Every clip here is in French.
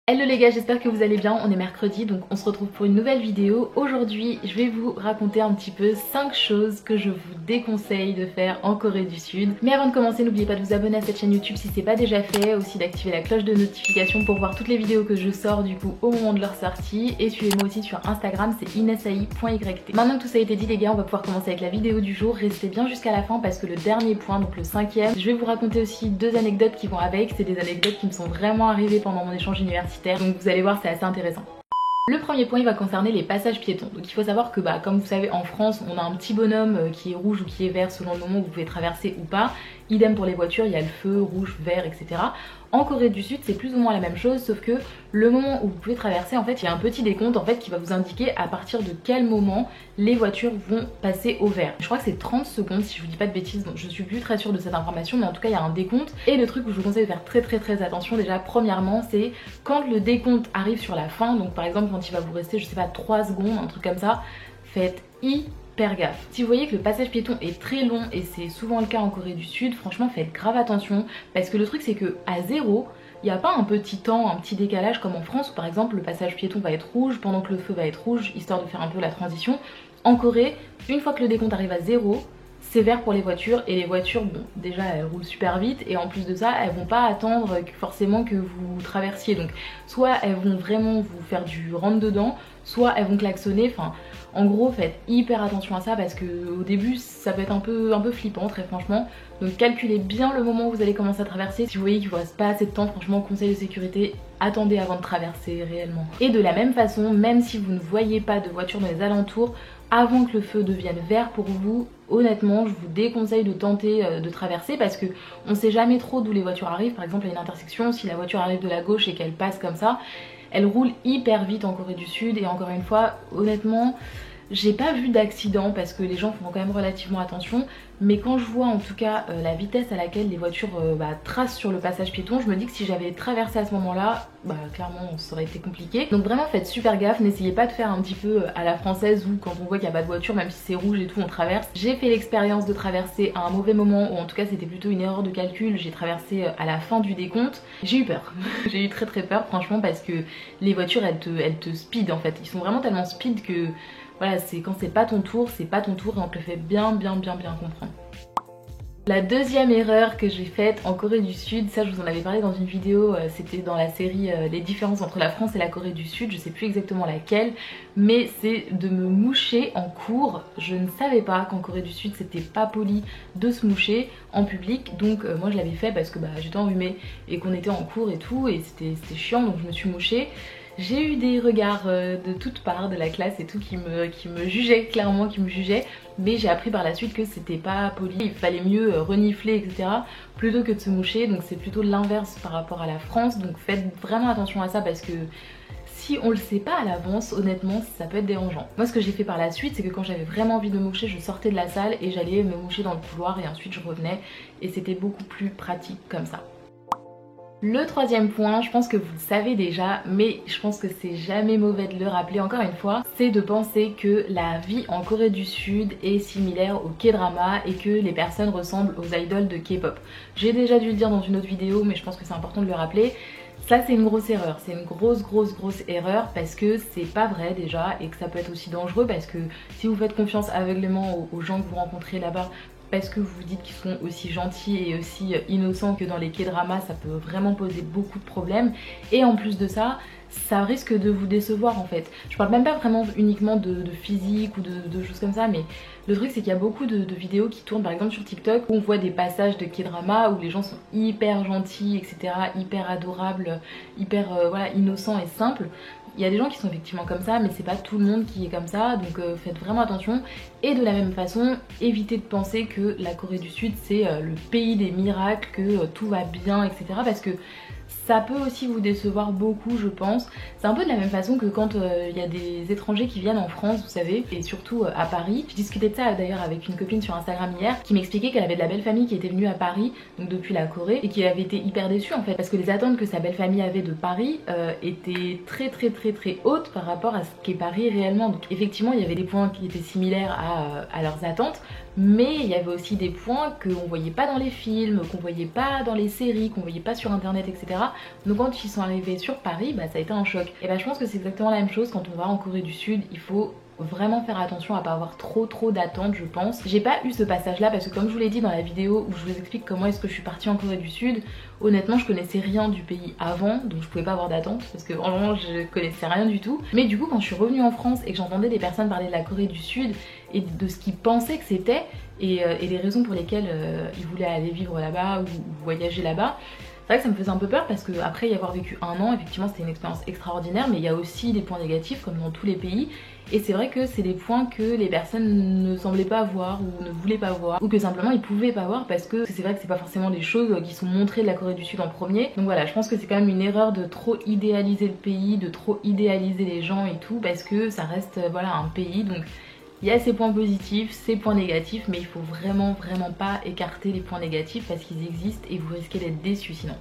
Hello les gars, j'espère que vous allez bien, on est mercredi donc on se retrouve pour une nouvelle vidéo. Aujourd'hui je vais vous raconter un petit peu 5 choses que je vous déconseille de faire en Corée du Sud. Mais avant de commencer, n'oubliez pas de vous abonner à cette chaîne YouTube si c'est pas déjà fait, aussi d'activer la cloche de notification pour voir toutes les vidéos que je sors du coup au moment de leur sortie. Et suivez-moi aussi sur Instagram, c'est inesai.yt. Maintenant que tout ça a été dit les gars, on va pouvoir commencer avec la vidéo du jour. Restez bien jusqu'à la fin parce que le dernier point, donc le 5e, je vais vous raconter aussi 2 anecdotes qui vont avec. C'est des anecdotes qui me sont vraiment arrivées pendant mon échange universitaire. Donc vous allez voir, c'est assez intéressant. Le premier point il va concerner les passages piétons. Donc il faut savoir que comme vous savez en France on a un petit bonhomme qui est rouge ou qui est vert selon le moment où vous pouvez traverser ou pas. Idem pour les voitures, il y a le feu rouge, vert, etc. En Corée du Sud c'est plus ou moins la même chose, sauf que le moment où vous pouvez traverser, en fait il y a un petit décompte en fait qui va vous indiquer à partir de quel moment les voitures vont passer au vert. Je crois que c'est 30 secondes si je vous dis pas de bêtises, donc je suis plus très sûre de cette information, mais en tout cas il y a un décompte. Et le truc où je vous conseille de faire très attention déjà premièrement, c'est quand le décompte arrive sur la fin, donc par exemple quand il va vous rester je sais pas 3 secondes, un truc comme ça, faites hyper gaffe. Si vous voyez que le passage piéton est très long, et c'est souvent le cas en Corée du Sud, franchement faites grave attention, parce que le truc c'est que à zéro, il n'y a pas un petit temps, un petit décalage comme en France où par exemple le passage piéton va être rouge pendant que le feu va être rouge, histoire de faire un peu la transition. En Corée, une fois que le décompte arrive à zéro, c'est vert pour les voitures, et les voitures, bon, déjà elles roulent super vite, et en plus de ça, elles vont pas attendre forcément que vous traversiez. Donc soit elles vont vraiment vous faire du rentre dedans, soit elles vont klaxonner. Enfin, en gros, faites hyper attention à ça parce que au début ça peut être un peu flippant, très franchement. Donc calculez bien le moment où vous allez commencer à traverser. Si vous voyez qu'il vous reste pas assez de temps, franchement conseil de sécurité, attendez avant de traverser réellement. Et de la même façon, même si vous ne voyez pas de voiture dans les alentours, avant que le feu devienne vert pour vous, honnêtement je vous déconseille de tenter de traverser parce que on sait jamais trop d'où les voitures arrivent. Par exemple à une intersection, si la voiture arrive de la gauche et qu'elle passe comme ça, elle roule hyper vite en Corée du Sud, et encore une fois honnêtement j'ai pas vu d'accident parce que les gens font quand même relativement attention, mais quand je vois en tout cas la vitesse à laquelle les voitures tracent sur le passage piéton, je me dis que si j'avais traversé à ce moment là, clairement ça aurait été compliqué. Donc vraiment faites super gaffe, n'essayez pas de faire un petit peu à la française où quand on voit qu'il n'y a pas de voiture, même si c'est rouge et tout, on traverse. J'ai fait l'expérience de traverser à un mauvais moment, ou en tout cas c'était plutôt une erreur de calcul, j'ai traversé à la fin du décompte. J'ai eu peur, j'ai eu très peur franchement, parce que les voitures elles te speed en fait, ils sont vraiment tellement speed que voilà, c'est quand c'est pas ton tour, c'est pas ton tour, et on te le fait bien comprendre. La deuxième erreur que j'ai faite en Corée du Sud, ça je vous en avais parlé dans une vidéo, c'était dans la série les différences entre la France et la Corée du Sud, je sais plus exactement laquelle, mais c'est de me moucher en cours. Je ne savais pas qu'en Corée du Sud c'était pas poli de se moucher en public, donc moi je l'avais fait parce que j'étais enrhumée et qu'on était en cours et tout, et c'était chiant, donc je me suis mouchée. J'ai eu des regards de toutes parts de la classe et tout qui me jugeaient, clairement qui me jugeaient, mais j'ai appris par la suite que c'était pas poli, il fallait mieux renifler etc. plutôt que de se moucher, donc c'est plutôt l'inverse par rapport à la France, donc faites vraiment attention à ça parce que si on le sait pas à l'avance, honnêtement ça peut être dérangeant. Moi ce que j'ai fait par la suite, c'est que quand j'avais vraiment envie de me moucher, je sortais de la salle et j'allais me moucher dans le couloir et ensuite je revenais, et c'était beaucoup plus pratique comme ça. Le troisième point, je pense que vous le savez déjà, mais je pense que c'est jamais mauvais de le rappeler encore une fois, c'est de penser que la vie en Corée du Sud est similaire au K-drama et que les personnes ressemblent aux idoles de K-pop. J'ai déjà dû le dire dans une autre vidéo, mais je pense que c'est important de le rappeler. Ça c'est une grosse erreur, c'est une grosse erreur parce que c'est pas vrai déjà, et que ça peut être aussi dangereux parce que si vous faites confiance aveuglément aux gens que vous rencontrez là-bas, parce que vous vous dites qu'ils sont aussi gentils et aussi innocents que dans les K-dramas, ça peut vraiment poser beaucoup de problèmes. Et en plus de ça, ça risque de vous décevoir en fait. Je parle même pas vraiment uniquement de physique ou de choses comme ça, mais le truc c'est qu'il y a beaucoup de vidéos qui tournent par exemple sur TikTok où on voit des passages de K-drama où les gens sont hyper gentils, etc., hyper adorables, hyper innocents et simples. Il y a des gens qui sont effectivement comme ça, mais c'est pas tout le monde qui est comme ça, donc faites vraiment attention. Et de la même façon, évitez de penser que la Corée du Sud c'est le pays des miracles, que tout va bien, etc. Parce que ça peut aussi vous décevoir beaucoup je pense. C'est un peu de la même façon que quand il y a des étrangers qui viennent en France, vous savez, et surtout à Paris. Je discutais de ça d'ailleurs avec une copine sur Instagram hier qui m'expliquait qu'elle avait de la belle famille qui était venue à Paris, donc depuis la Corée, et qui avait été hyper déçue en fait parce que les attentes que sa belle famille avait de Paris étaient très hautes par rapport à ce qu'est Paris réellement. Donc effectivement il y avait des points qui étaient similaires à leurs attentes, mais il y avait aussi des points qu'on voyait pas dans les films, qu'on voyait pas dans les séries, qu'on voyait pas sur internet, etc. Donc quand ils sont arrivés sur Paris, bah ça a été un choc. Et bah je pense que c'est exactement la même chose quand on va en Corée du Sud. Il faut vraiment faire attention à pas avoir trop d'attentes, je pense. J'ai pas eu ce passage là parce que comme je vous l'ai dit dans la vidéo où je vous explique comment est-ce que je suis partie en Corée du Sud, honnêtement je connaissais rien du pays avant, donc je pouvais pas avoir d'attente parce que vraiment je connaissais rien du tout. Mais du coup quand je suis revenue en France et que j'entendais des personnes parler de la Corée du Sud et de ce qu'ils pensaient que c'était et les raisons pour lesquelles ils voulaient aller vivre là-bas ou voyager là-bas, c'est vrai que ça me faisait un peu peur parce que après y avoir vécu un an, effectivement c'était une expérience extraordinaire, mais il y a aussi des points négatifs comme dans tous les pays. Et c'est vrai que c'est des points que les personnes ne semblaient pas voir ou ne voulaient pas voir ou que simplement ils pouvaient pas voir parce que c'est vrai que c'est pas forcément des choses qui sont montrées de la Corée du Sud en premier. Donc voilà, je pense que c'est quand même une erreur de trop idéaliser le pays, de trop idéaliser les gens et tout parce que ça reste voilà un pays, donc il y a ses points positifs, ses points négatifs, mais il faut vraiment pas écarter les points négatifs parce qu'ils existent et vous risquez d'être déçus sinon.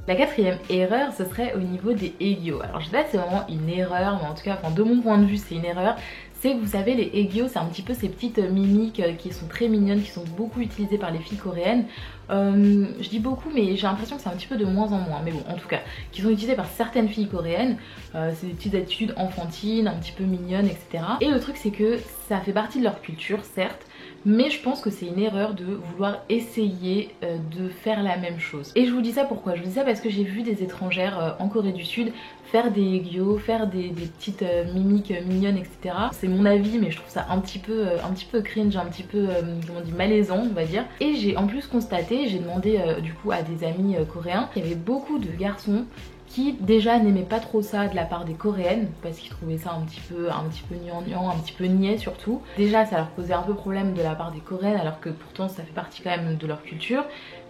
La quatrième erreur, ce serait au niveau des aegyo. Alors je sais pas si c'est vraiment une erreur, mais en tout cas, enfin, de mon point de vue, c'est une erreur. C'est que vous savez, les aegyo, c'est un petit peu ces petites mimiques qui sont très mignonnes, qui sont beaucoup utilisées par les filles coréennes. Je dis beaucoup, mais j'ai l'impression que c'est un petit peu de moins en moins. Mais bon, en tout cas, qui sont utilisées par certaines filles coréennes. C'est des petites attitudes enfantines, un petit peu mignonnes, etc. Et le truc, c'est que ça fait partie de leur culture, certes. Mais je pense que c'est une erreur de vouloir essayer de faire la même chose. Et je vous dis ça pourquoi? Je vous dis ça parce que j'ai vu des étrangères en Corée du Sud faire des aegyo, faire des petites mimiques mignonnes, etc. C'est mon avis, mais je trouve ça un petit peu cringe, un petit peu comment on dit, malaisant, on va dire. Et j'ai en plus constaté, j'ai demandé du coup à des amis coréens, il y avait beaucoup de garçons qui déjà n'aimaient pas trop ça de la part des coréennes parce qu'ils trouvaient ça un petit peu gnangnan, un petit peu niais surtout. Déjà ça leur posait un peu problème de la part des coréennes alors que pourtant ça fait partie quand même de leur culture.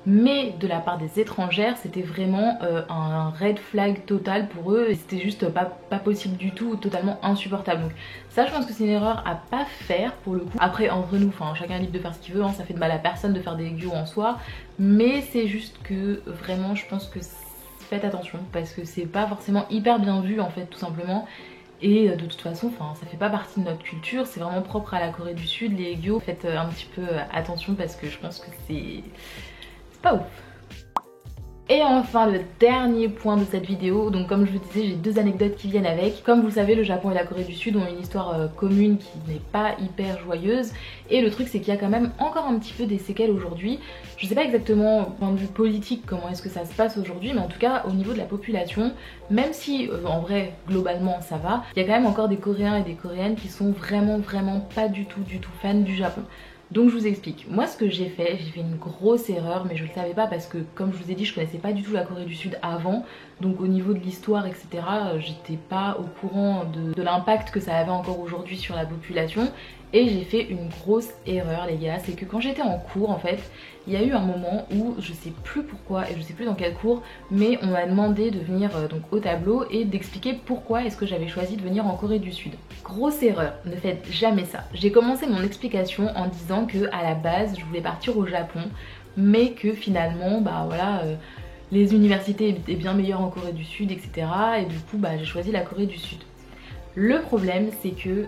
Mais de la part des étrangères c'était vraiment un red flag total pour eux et c'était juste pas possible du tout, totalement insupportable. Donc ça je pense que c'est une erreur à pas faire pour le coup. Après entre nous, enfin chacun est libre de faire ce qu'il veut, hein, ça fait de mal à personne de faire des aegyo en soi. Mais c'est juste que vraiment je pense que faites attention parce que c'est pas forcément hyper bien vu en fait tout simplement. Et de toute façon, ça fait pas partie de notre culture, c'est vraiment propre à la Corée du Sud, les aegyo. Faites un petit peu attention parce que je pense que c'est pas ouf. Et enfin le dernier point de cette vidéo, donc comme je vous disais j'ai deux anecdotes qui viennent avec. Comme vous le savez, le Japon et la Corée du Sud ont une histoire commune qui n'est pas hyper joyeuse. Et le truc c'est qu'il y a quand même encore un petit peu des séquelles aujourd'hui. Je sais pas exactement au point de vue politique comment est-ce que ça se passe aujourd'hui, mais en tout cas au niveau de la population, même si en vrai globalement ça va, il y a quand même encore des Coréens et des Coréennes qui sont vraiment pas du tout fans du Japon. Donc je vous explique, moi ce que j'ai fait une grosse erreur mais je le savais pas parce que comme je vous ai dit je connaissais pas du tout la Corée du Sud avant. Donc au niveau de l'histoire etc j'étais pas au courant de l'impact que ça avait encore aujourd'hui sur la population. Et j'ai fait une grosse erreur les gars, c'est que quand j'étais en cours en fait, il y a eu un moment où je sais plus pourquoi et je sais plus dans quel cours, mais on m'a demandé de venir donc au tableau et d'expliquer pourquoi est-ce que j'avais choisi de venir en Corée du Sud. Grosse erreur, ne faites jamais ça. J'ai commencé mon explication en disant que à la base je voulais partir au Japon, mais que finalement bah voilà les universités étaient bien meilleures en Corée du Sud etc. Et du coup bah j'ai choisi la Corée du Sud. Le problème c'est que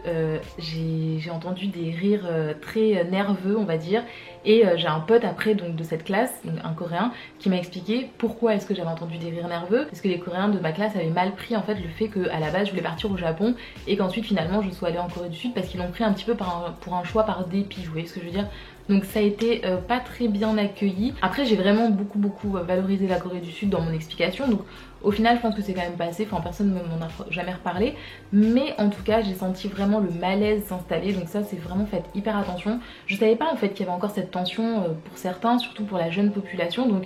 j'ai entendu des rires très nerveux on va dire et j'ai un pote après donc de cette classe, un coréen, qui m'a expliqué pourquoi est-ce que j'avais entendu des rires nerveux. Parce que les coréens de ma classe avaient mal pris en fait le fait qu'à la base je voulais partir au Japon et qu'ensuite finalement je sois allée en Corée du Sud parce qu'ils l'ont pris un petit peu pour un choix par dépit, vous voyez ce que je veux dire. Donc ça a été pas très bien accueilli. Après j'ai vraiment beaucoup valorisé la Corée du Sud dans mon explication. Donc au final je pense que c'est quand même passé, enfin personne ne m'en a jamais reparlé. Mais en tout cas j'ai senti vraiment le malaise s'installer. Donc ça c'est vraiment, faites hyper attention. Je savais pas en fait qu'il y avait encore cette tension pour certains, surtout pour la jeune population. Donc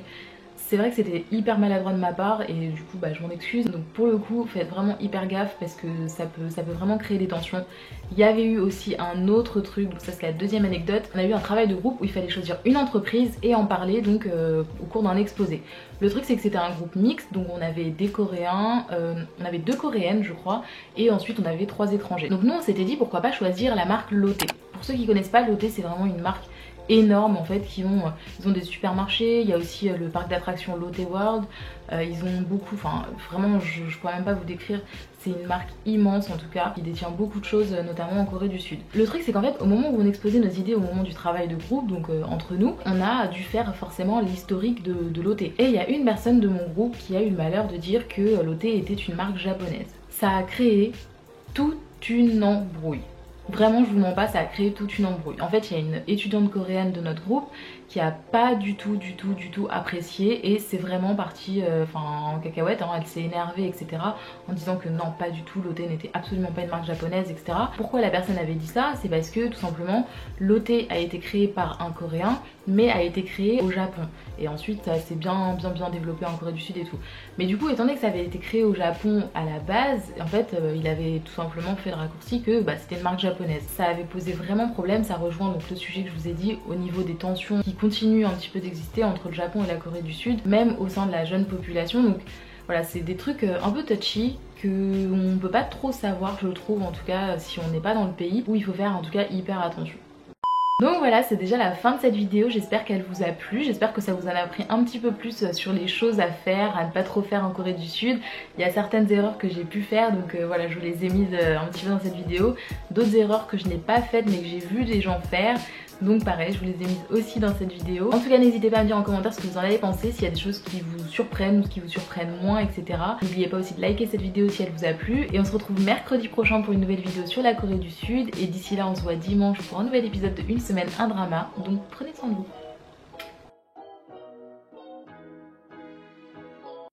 c'est vrai que c'était hyper maladroit de ma part et du coup bah je m'en excuse. Donc pour le coup faites vraiment hyper gaffe parce que ça peut vraiment créer des tensions. Il y avait eu aussi un autre truc, donc ça c'est la deuxième anecdote. On a eu un travail de groupe où il fallait choisir une entreprise et en parler donc au cours d'un exposé. Le truc c'est que c'était un groupe mixte, donc on avait des Coréens, on avait 2 Coréennes je crois, et ensuite on avait 3 étrangers. Donc nous on s'était dit pourquoi pas choisir la marque Lotte. Pour ceux qui connaissent pas, Lotte c'est vraiment une marque énormes en fait ils ont des supermarchés, il y a aussi le parc d'attractions Lotte World, ils ont beaucoup, enfin vraiment je pourrais même pas vous décrire, c'est une marque immense en tout cas, qui détient beaucoup de choses notamment en Corée du Sud. Le truc c'est qu'en fait au moment où on exposait nos idées, au moment du travail de groupe, donc entre nous, on a dû faire forcément l'historique de Lotte. Et il y a une personne de mon groupe qui a eu le malheur de dire que Lotte était une marque japonaise. Ça a créé toute une embrouille. Vraiment je vous mens pas, ça a créé toute une embrouille. En fait il y a une étudiante coréenne de notre groupe qui a pas du tout apprécié et c'est vraiment parti en cacahuète, hein. Elle s'est énervée etc. en disant que non pas du tout, Lotte n'était absolument pas une marque japonaise etc. Pourquoi la personne avait dit ça? C'est parce que tout simplement Lotte a été créé par un coréen mais a été créé au Japon et ensuite ça s'est bien développé en Corée du Sud et tout. Mais du coup étant donné que ça avait été créé au Japon à la base, en fait il avait tout simplement fait le raccourci que c'était une marque japonaise. Ça avait posé vraiment problème, ça rejoint donc le sujet que je vous ai dit au niveau des tensions qui continuent un petit peu d'exister entre le Japon et la Corée du Sud, même au sein de la jeune population. Donc voilà, c'est des trucs un peu touchy qu'on peut pas trop savoir, je trouve, en tout cas si on n'est pas dans le pays, où il faut faire en tout cas hyper attention. Donc voilà, c'est déjà la fin de cette vidéo, j'espère qu'elle vous a plu, j'espère que ça vous en a appris un petit peu plus sur les choses à faire, à ne pas trop faire en Corée du Sud. Il y a certaines erreurs que j'ai pu faire, donc voilà, je vous les ai mises un petit peu dans cette vidéo. D'autres erreurs que je n'ai pas faites mais que j'ai vu des gens faire. Donc pareil, je vous les ai mises aussi dans cette vidéo. En tout cas, n'hésitez pas à me dire en commentaire ce que vous en avez pensé, s'il y a des choses qui vous surprennent ou qui vous surprennent moins, etc. N'oubliez pas aussi de liker cette vidéo si elle vous a plu. Et on se retrouve mercredi prochain pour une nouvelle vidéo sur la Corée du Sud. Et d'ici là, on se voit dimanche pour un nouvel épisode de Une semaine, un drama. Donc prenez soin de vous.